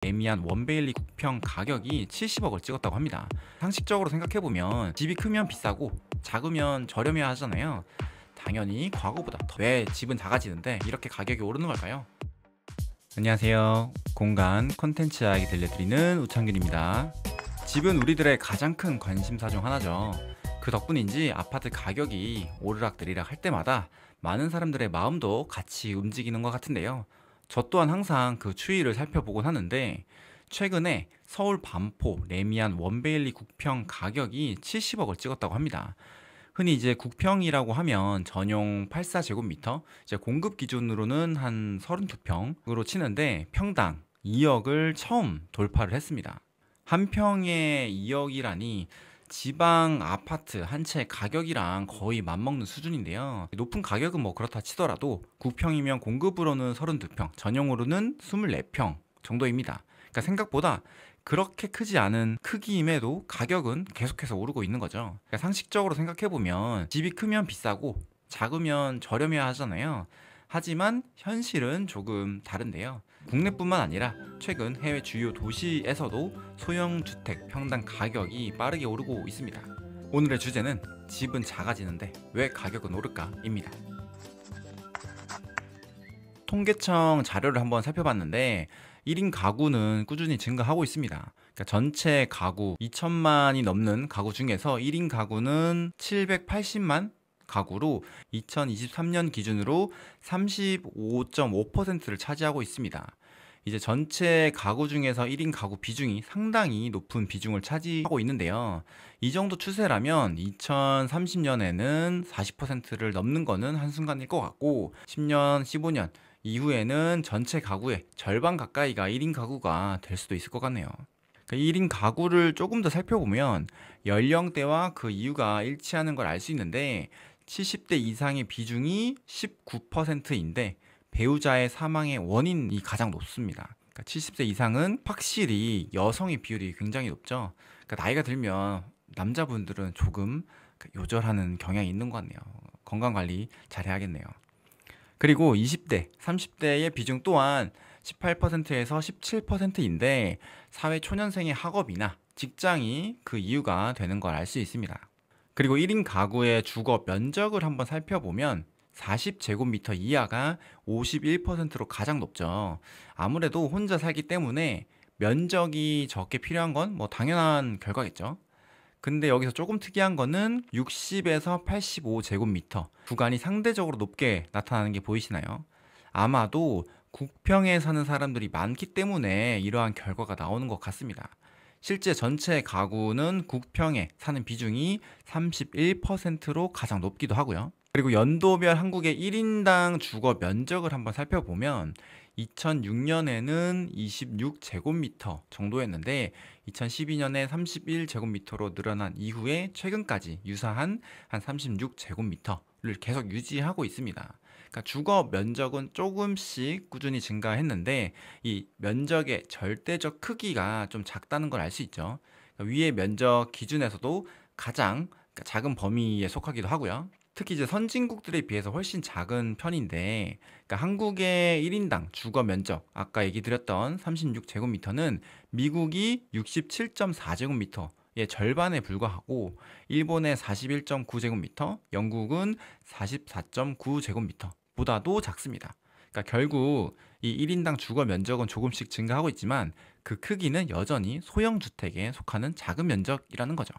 에미안 원베일리 국평 가격이 70억을 찍었다고 합니다. 상식적으로 생각해보면 집이 크면 비싸고 작으면 저렴해야 하잖아요. 당연히 과거보다 왜 집은 작아지는데 이렇게 가격이 오르는 걸까요? 안녕하세요. 공간 콘텐츠 이야기 들려드리는 우창균입니다. 집은 우리들의 가장 큰 관심사 중 하나죠. 그 덕분인지 아파트 가격이 오르락내리락 할 때마다 많은 사람들의 마음도 같이 움직이는 것 같은데요. 저 또한 항상 그 추이를 살펴보곤 하는데, 최근에 서울 반포 레미안 원베일리 국평 가격이 70억을 찍었다고 합니다. 흔히 이제 국평이라고 하면 전용 84제곱미터, 이제 공급 기준으로는 한 32평으로 치는데 평당 2억을 처음 돌파를 했습니다. 한 평에 2억이라니 지방 아파트 한 채 가격이랑 거의 맞먹는 수준인데요. 높은 가격은 뭐 그렇다 치더라도 국평이면 공급으로는 32평, 전용으로는 24평 정도입니다. 그러니까 생각보다 그렇게 크지 않은 크기임에도 가격은 계속해서 오르고 있는 거죠. 그러니까 상식적으로 생각해보면 집이 크면 비싸고 작으면 저렴해야 하잖아요. 하지만 현실은 조금 다른데요. 국내뿐만 아니라 최근 해외 주요 도시에서도 소형 주택 평당 가격이 빠르게 오르고 있습니다. 오늘의 주제는 집은 작아지는데 왜 가격은 오를까입니다. 통계청 자료를 한번 살펴봤는데 1인 가구는 꾸준히 증가하고 있습니다. 그러니까 전체 가구 2천만이 넘는 가구 중에서 1인 가구는 780만 가구로 2023년 기준으로 35.5%를 차지하고 있습니다. 이제 전체 가구 중에서 1인 가구 비중이 상당히 높은 비중을 차지하고 있는데요. 이 정도 추세라면 2030년에는 40%를 넘는 거는 한순간일 것 같고, 10년, 15년 이후에는 전체 가구의 절반 가까이가 1인 가구가 될 수도 있을 것 같네요. 1인 가구를 조금 더 살펴보면 연령대와 그 이유가 일치하는 걸 알 수 있는데, 70대 이상의 비중이 19%인데 배우자의 사망의 원인이 가장 높습니다. 그러니까 70세 이상은 확실히 여성의 비율이 굉장히 높죠. 그러니까 나이가 들면 남자분들은 조금 요절하는 경향이 있는 것 같네요. 건강관리 잘 해야겠네요. 그리고 20대, 30대의 비중 또한 18%에서 17%인데 사회 초년생의 학업이나 직장이 그 이유가 되는 걸 알 수 있습니다. 그리고 1인 가구의 주거 면적을 한번 살펴보면 40제곱미터 이하가 51%로 가장 높죠. 아무래도 혼자 살기 때문에 면적이 적게 필요한 건 뭐 당연한 결과겠죠. 근데 여기서 조금 특이한 거는 60에서 85제곱미터 구간이 상대적으로 높게 나타나는 게 보이시나요? 아마도 국평에 사는 사람들이 많기 때문에 이러한 결과가 나오는 것 같습니다. 실제 전체 가구는 국평에 사는 비중이 31%로 가장 높기도 하고요. 그리고 연도별 한국의 1인당 주거 면적을 한번 살펴보면 2006년에는 26제곱미터 정도였는데 2012년에 31제곱미터로 늘어난 이후에 최근까지 유사한 한 36제곱미터를 계속 유지하고 있습니다. 그러니까 주거 면적은 조금씩 꾸준히 증가했는데 이 면적의 절대적 크기가 좀 작다는 걸 알 수 있죠. 그러니까 위의 면적 기준에서도 가장 작은 범위에 속하기도 하고요. 특히 이제 선진국들에 비해서 훨씬 작은 편인데, 그러니까 한국의 1인당 주거 면적, 아까 얘기 드렸던 36제곱미터는 미국이 67.4제곱미터의 절반에 불과하고, 일본의 41.9제곱미터, 영국은 44.9제곱미터 보다도 작습니다. 그러니까 결국 이 1인당 주거 면적은 조금씩 증가하고 있지만 그 크기는 여전히 소형 주택에 속하는 작은 면적이라는 거죠.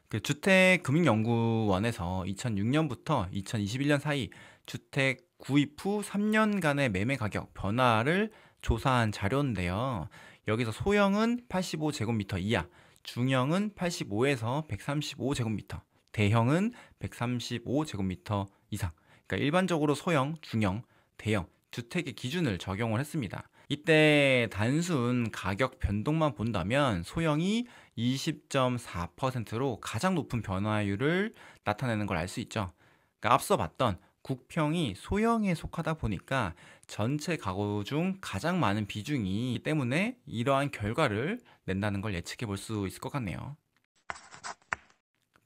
그 주택금융연구원에서 2006년부터 2021년 사이 주택 구입 후 3년간의 매매 가격 변화를 조사한 자료인데요. 여기서 소형은 85제곱미터 이하, 중형은 85에서 135제곱미터, 대형은 135제곱미터 이상. 그러니까 일반적으로 소형, 중형, 대형 주택의 기준을 적용을 했습니다. 이때 단순 가격 변동만 본다면 소형이 20.4%로 가장 높은 변화율을 나타내는 걸 알 수 있죠. 그러니까 앞서 봤던 국평이 소형에 속하다 보니까 전체 가구 중 가장 많은 비중이기 때문에 이러한 결과를 낸다는 걸 예측해 볼 수 있을 것 같네요.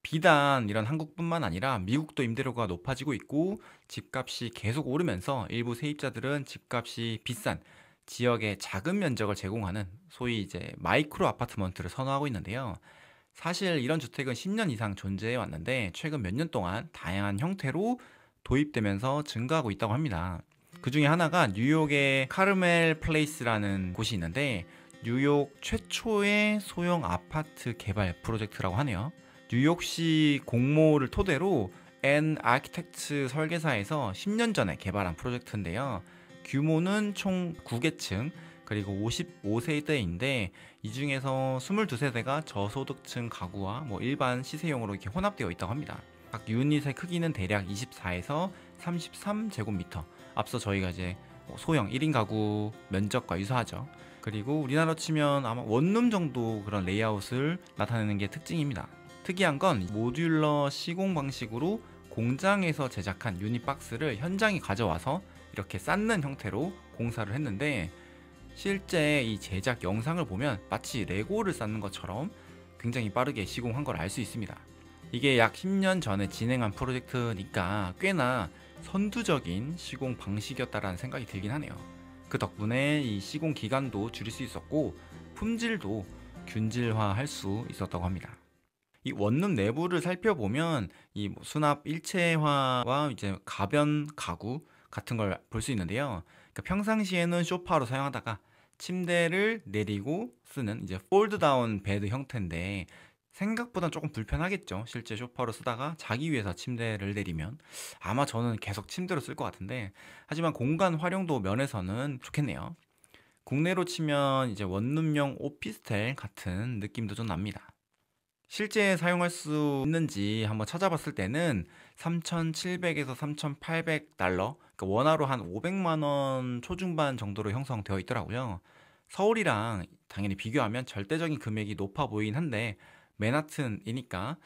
비단 이런 한국뿐만 아니라 미국도 임대료가 높아지고 있고 집값이 계속 오르면서 일부 세입자들은 집값이 비싼 지역에 작은 면적을 제공하는 소위 이제 마이크로 아파트먼트를 선호하고 있는데요. 사실 이런 주택은 10년 이상 존재해 왔는데 최근 몇 년 동안 다양한 형태로 도입되면서 증가하고 있다고 합니다. 그 중에 하나가 뉴욕의 카르멜 플레이스라는 곳이 있는데 뉴욕 최초의 소형 아파트 개발 프로젝트라고 하네요. 뉴욕시 공모를 토대로 앤 아키텍트 설계사에서 10년 전에 개발한 프로젝트인데요. 규모는 총 9개층 그리고 55세대인데 이 중에서 22세대가 저소득층 가구와 일반 시세용으로 이렇게 혼합되어 있다고 합니다. 각 유닛의 크기는 대략 24에서 33제곱미터. 앞서 저희가 이제 소형 1인 가구 면적과 유사하죠. 그리고 우리나라로 치면 아마 원룸 정도 그런 레이아웃을 나타내는 게 특징입니다. 특이한 건 모듈러 시공 방식으로 공장에서 제작한 유닛 박스를 현장에 가져와서 이렇게 쌓는 형태로 공사를 했는데 실제 이 제작 영상을 보면 마치 레고를 쌓는 것처럼 굉장히 빠르게 시공한 걸 알 수 있습니다. 이게 약 10년 전에 진행한 프로젝트니까 꽤나 선두적인 시공 방식이었다라는 생각이 들긴 하네요. 그 덕분에 이 시공 기간도 줄일 수 있었고 품질도 균질화할 수 있었다고 합니다. 이 원룸 내부를 살펴보면 이 수납 일체화와 이제 가변 가구 같은 걸 볼 수 있는데요. 그러니까 평상시에는 소파로 사용하다가 침대를 내리고 쓰는 이제 폴드 다운 베드 형태인데 생각보다 조금 불편하겠죠. 실제 소파로 쓰다가 자기 위해서 침대를 내리면 아마 저는 계속 침대로 쓸 것 같은데 하지만 공간 활용도 면에서는 좋겠네요. 국내로 치면 이제 원룸용 오피스텔 같은 느낌도 좀 납니다. 실제 사용할 수 있는지 한번 찾아봤을 때는 3,700에서 3,800달러, 그러니까 원화로 한 500만 원 초중반 정도로 형성되어 있더라고요. 서울이랑 당연히 비교하면 절대적인 금액이 높아 보이긴 한데 맨하튼이니까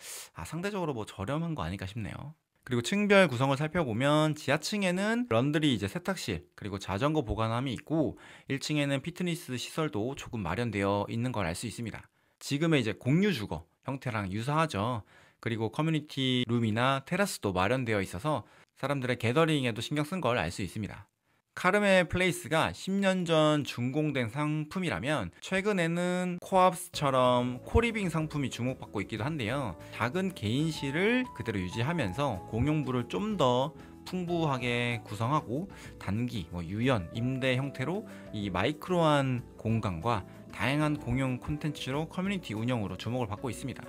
상대적으로 저렴한 거 아닐까 싶네요. 그리고 층별 구성을 살펴보면 지하층에는 런드리 이제 세탁실 그리고 자전거 보관함이 있고 1층에는 피트니스 시설도 조금 마련되어 있는 걸 알 수 있습니다. 지금의 이제 공유 주거 형태랑 유사하죠. 그리고 커뮤니티 룸이나 테라스도 마련되어 있어서 사람들의 게더링에도 신경 쓴 걸 알 수 있습니다. 카르멜 플레이스가 10년 전 준공된 상품이라면 최근에는 코압스처럼 코리빙 상품이 주목받고 있기도 한데요. 작은 개인실을 그대로 유지하면서 공용부를 좀 더 풍부하게 구성하고 단기, 유연, 임대 형태로 이 마이크로한 공간과 다양한 공용 콘텐츠로 커뮤니티 운영으로 주목을 받고 있습니다.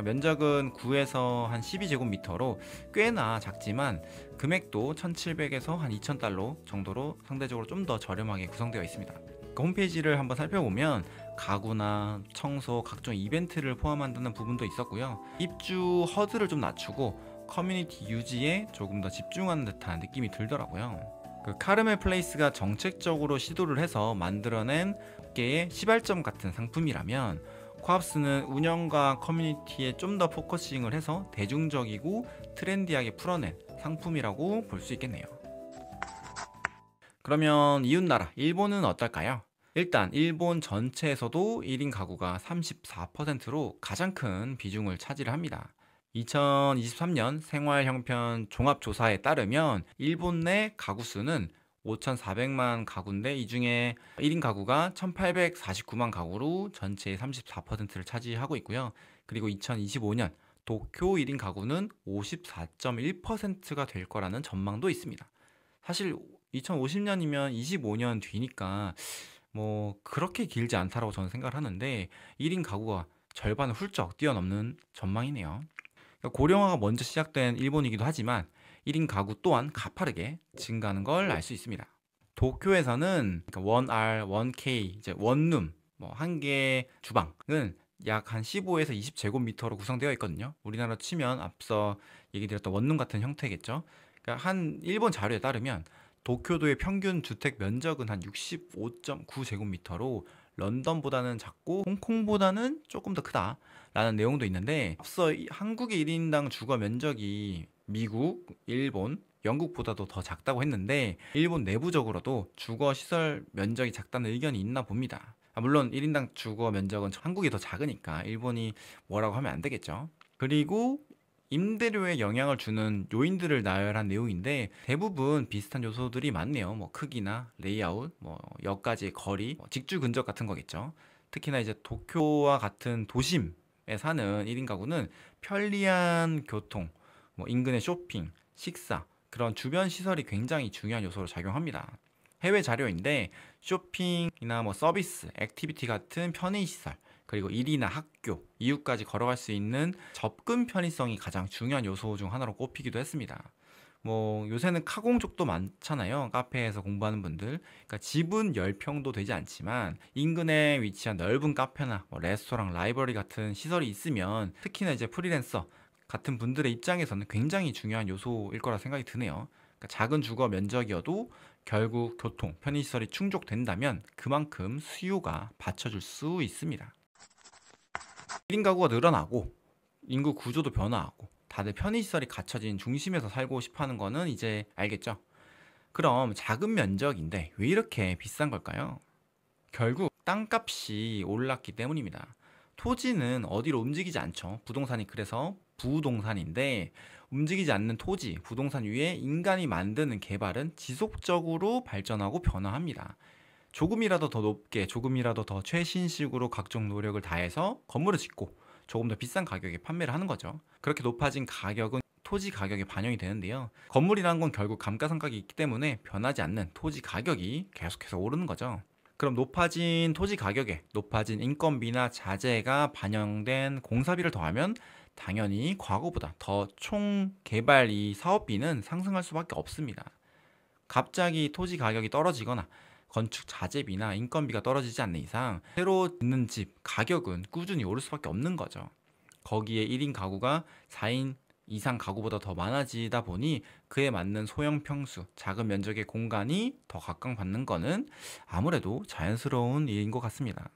면적은 9에서 한 12제곱미터로 꽤나 작지만 금액도 1,700에서 한 2,000달러 정도로 상대적으로 좀 더 저렴하게 구성되어 있습니다. 홈페이지를 한번 살펴보면 가구나 청소, 각종 이벤트를 포함한다는 부분도 있었고요. 입주 허들을 좀 낮추고 커뮤니티 유지에 조금 더 집중하는 듯한 느낌이 들더라고요. 그 카르멜 플레이스가 정책적으로 시도를 해서 만들어낸 업계의 시발점 같은 상품이라면 코압스는 운영과 커뮤니티에 좀 더 포커싱을 해서 대중적이고 트렌디하게 풀어낸 상품이라고 볼 수 있겠네요. 그러면 이웃나라 일본은 어떨까요? 일단 일본 전체에서도 1인 가구가 34%로 가장 큰 비중을 차지를 합니다. 2023년 생활형편 종합조사에 따르면 일본 내 가구 수는 5,400만 가구인데 이 중에 1인 가구가 1,849만 가구로 전체의 34%를 차지하고 있고요. 그리고 2025년 도쿄 1인 가구는 54.1%가 될 거라는 전망도 있습니다. 사실 2050년이면 25년 뒤니까 그렇게 길지 않다라고 저는 생각을 하는데 1인 가구가 절반을 훌쩍 뛰어넘는 전망이네요. 고령화가 먼저 시작된 일본이기도 하지만 1인 가구 또한 가파르게 증가하는 걸 알 수 있습니다. 도쿄에서는 1R, 1K, 이제 원룸, 한 개 주방은 약 한 15에서 20제곱미터로 구성되어 있거든요. 우리나라 치면 앞서 얘기 드렸던 원룸 같은 형태겠죠. 그러니까 한 일본 자료에 따르면 도쿄도의 평균 주택 면적은 한 65.9제곱미터로 런던보다는 작고 홍콩보다는 조금 더 크다라는 내용도 있는데 앞서 한국의 1인당 주거 면적이 미국, 일본, 영국보다도 더 작다고 했는데 일본 내부적으로도 주거 시설 면적이 작다는 의견이 있나 봅니다. 물론 1인당 주거 면적은 한국이 더 작으니까 일본이 뭐라고 하면 안 되겠죠. 그리고 임대료에 영향을 주는 요인들을 나열한 내용인데 대부분 비슷한 요소들이 많네요. 뭐 크기나 레이아웃, 뭐 역까지의 거리, 직주 근접 같은 거겠죠. 특히나 이제 도쿄와 같은 도심에 사는 1인 가구는 편리한 교통, 뭐 인근의 쇼핑, 식사, 그런 주변 시설이 굉장히 중요한 요소로 작용합니다. 해외 자료인데 쇼핑이나 뭐 서비스, 액티비티 같은 편의시설, 그리고 일이나 학교, 이웃까지 걸어갈 수 있는 접근 편의성이 가장 중요한 요소 중 하나로 꼽히기도 했습니다. 뭐 요새는 카공족도 많잖아요. 카페에서 공부하는 분들. 그러니까 집은 10평도 되지 않지만 인근에 위치한 넓은 카페나 뭐 레스토랑, 라이브러리 같은 시설이 있으면 특히나 이제 프리랜서 같은 분들의 입장에서는 굉장히 중요한 요소일 거라 생각이 드네요. 그러니까 작은 주거 면적이어도 결국 교통, 편의시설이 충족된다면 그만큼 수요가 받쳐줄 수 있습니다. 1인 가구가 늘어나고 인구 구조도 변화하고 다들 편의시설이 갖춰진 중심에서 살고 싶어하는 거는 이제 알겠죠? 그럼 작은 면적인데 왜 이렇게 비싼 걸까요? 결국 땅값이 올랐기 때문입니다. 토지는 어디로 움직이지 않죠. 부동산이 그래서 부동산인데 움직이지 않는 토지, 부동산 위에 인간이 만드는 개발은 지속적으로 발전하고 변화합니다. 조금이라도 더 높게, 조금이라도 더 최신식으로 각종 노력을 다해서 건물을 짓고 조금 더 비싼 가격에 판매를 하는 거죠. 그렇게 높아진 가격은 토지 가격에 반영이 되는데요. 건물이라는 건 결국 감가상각이 있기 때문에 변하지 않는 토지 가격이 계속해서 오르는 거죠. 그럼 높아진 토지 가격에 높아진 인건비나 자재가 반영된 공사비를 더하면 당연히 과거보다 더 총 개발 이 사업비는 상승할 수밖에 없습니다. 갑자기 토지 가격이 떨어지거나 건축 자재비나 인건비가 떨어지지 않는 이상 새로 짓는 집 가격은 꾸준히 오를 수밖에 없는 거죠. 거기에 1인 가구가 4인 이상 가구보다 더 많아지다 보니 그에 맞는 소형 평수, 작은 면적의 공간이 더 각광받는 거는 아무래도 자연스러운 일인 것 같습니다.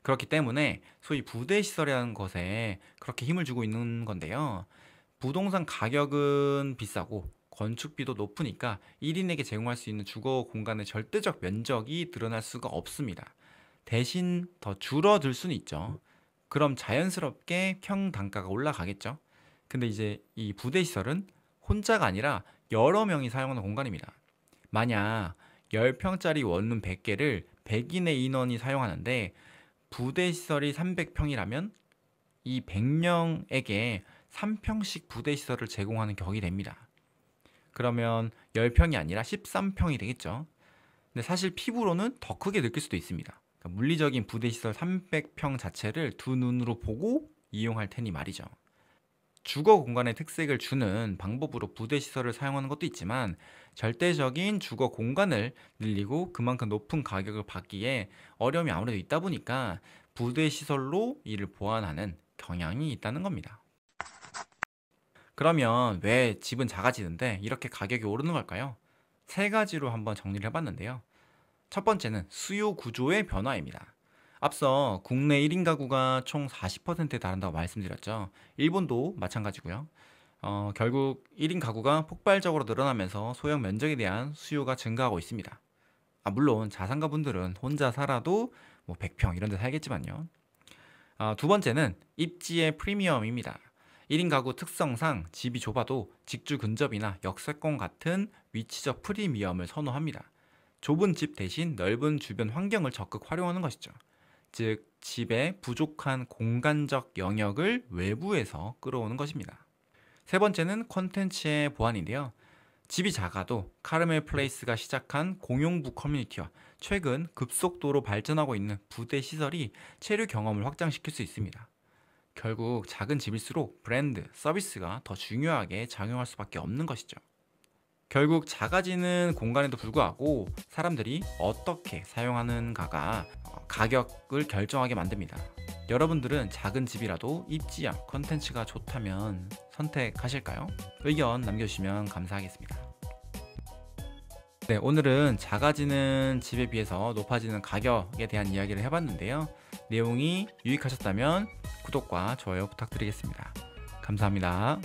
그렇기 때문에 소위 부대시설이라는 것에 그렇게 힘을 주고 있는 건데요. 부동산 가격은 비싸고 건축비도 높으니까 1인에게 제공할 수 있는 주거 공간의 절대적 면적이 늘어날 수가 없습니다. 대신 더 줄어들 수는 있죠. 그럼 자연스럽게 평단가가 올라가겠죠. 근데 이제 이 부대시설은 혼자가 아니라 여러 명이 사용하는 공간입니다. 만약 10평짜리 원룸 100개를 100인의 인원이 사용하는데 부대시설이 300평이라면 이 100명에게 3평씩 부대시설을 제공하는 격이 됩니다. 그러면 10평이 아니라 13평이 되겠죠. 근데 사실 피부로는 더 크게 느낄 수도 있습니다. 그러니까 물리적인 부대시설 300평 자체를 두 눈으로 보고 이용할 테니 말이죠. 주거 공간의 특색을 주는 방법으로 부대시설을 사용하는 것도 있지만 절대적인 주거 공간을 늘리고 그만큼 높은 가격을 받기에 어려움이 아무래도 있다 보니까 부대시설로 이를 보완하는 경향이 있다는 겁니다. 그러면 왜 집은 작아지는데 이렇게 가격이 오르는 걸까요? 세 가지로 한번 정리를 해봤는데요. 첫 번째는 수요 구조의 변화입니다. 앞서 국내 1인 가구가 총 40%에 달한다고 말씀드렸죠. 일본도 마찬가지고요. 결국 1인 가구가 폭발적으로 늘어나면서 소형 면적에 대한 수요가 증가하고 있습니다. 물론 자산가분들은 혼자 살아도 뭐 100평 이런 데 살겠지만요. 두 번째는 입지의 프리미엄입니다. 1인 가구 특성상 집이 좁아도 직주 근접이나 역세권 같은 위치적 프리미엄을 선호합니다. 좁은 집 대신 넓은 주변 환경을 적극 활용하는 것이죠. 즉, 집의 부족한 공간적 영역을 외부에서 끌어오는 것입니다. 세 번째는 콘텐츠의 보완인데요. 집이 작아도 카르멜 플레이스가 시작한 공용부 커뮤니티와 최근 급속도로 발전하고 있는 부대 시설이 체류 경험을 확장시킬 수 있습니다. 결국 작은 집일수록 브랜드, 서비스가 더 중요하게 작용할 수밖에 없는 것이죠. 결국 작아지는 공간에도 불구하고 사람들이 어떻게 사용하는가가 가격을 결정하게 만듭니다. 여러분들은 작은 집이라도 입지와 컨텐츠가 좋다면 선택하실까요? 의견 남겨주시면 감사하겠습니다. 네, 오늘은 작아지는 집에 비해서 높아지는 가격에 대한 이야기를 해봤는데요. 내용이 유익하셨다면 구독과 좋아요 부탁드리겠습니다. 감사합니다.